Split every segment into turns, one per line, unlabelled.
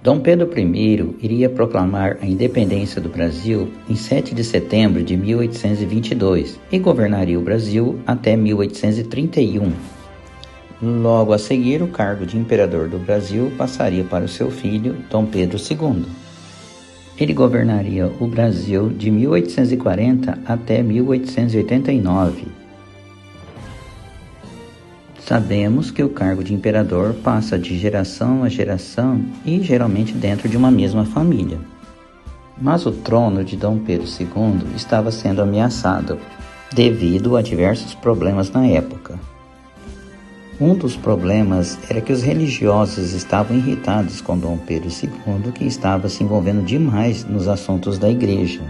Dom Pedro I iria proclamar a independência do Brasil em 7 de setembro de 1822 e governaria o Brasil até 1831. Logo a seguir, o cargo de imperador do Brasil passaria para o seu filho, Dom Pedro II. Ele governaria o Brasil de 1840 até 1889. Sabemos que o cargo de imperador passa de geração a geração e geralmente dentro de uma mesma família. Mas o trono de Dom Pedro II estava sendo ameaçado devido a diversos problemas na época. Um dos problemas era que os religiosos estavam irritados com Dom Pedro II, que estava se envolvendo demais nos assuntos da igreja.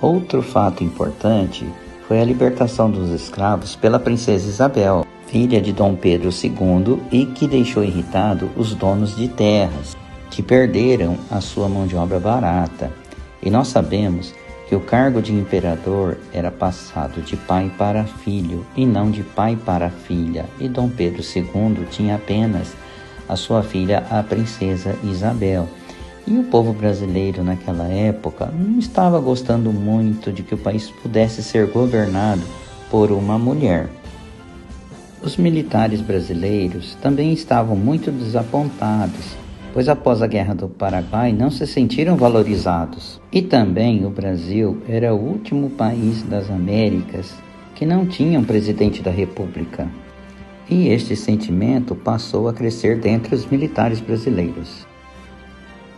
Outro fato importante foi a libertação dos escravos pela princesa Isabel, filha de Dom Pedro II, e que deixou irritado os donos de terras, que perderam a sua mão de obra barata. E nós sabemos que o cargo de imperador era passado de pai para filho e não de pai para filha, e Dom Pedro II tinha apenas a sua filha, a princesa Isabel. E o povo brasileiro naquela época não estava gostando muito de que o país pudesse ser governado por uma mulher. Os militares brasileiros também estavam muito desapontados, pois após a Guerra do Paraguai não se sentiram valorizados. E também o Brasil era o último país das Américas que não tinha um presidente da República. E este sentimento passou a crescer dentre os militares brasileiros.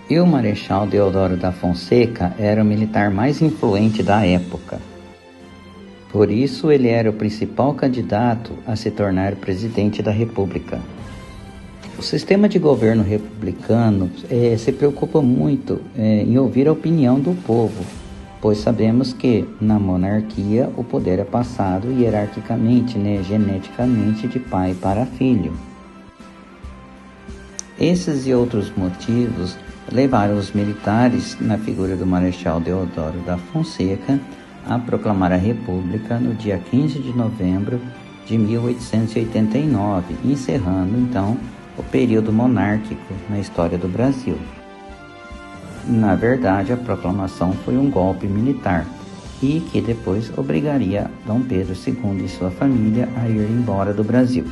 E o Marechal Deodoro da Fonseca era o militar mais influente da época. Por isso, ele era o principal candidato a se tornar presidente da República. O sistema de governo republicano se preocupa muito em ouvir a opinião do povo, pois sabemos que na monarquia o poder é passado hierarquicamente, geneticamente, de pai para filho. Esses e outros motivos levaram os militares, na figura do Marechal Deodoro da Fonseca, a proclamar a República no dia 15 de novembro de 1889, encerrando então o período monárquico na história do Brasil. Na verdade, a proclamação foi um golpe militar e que depois obrigaria Dom Pedro II e sua família a ir embora do Brasil.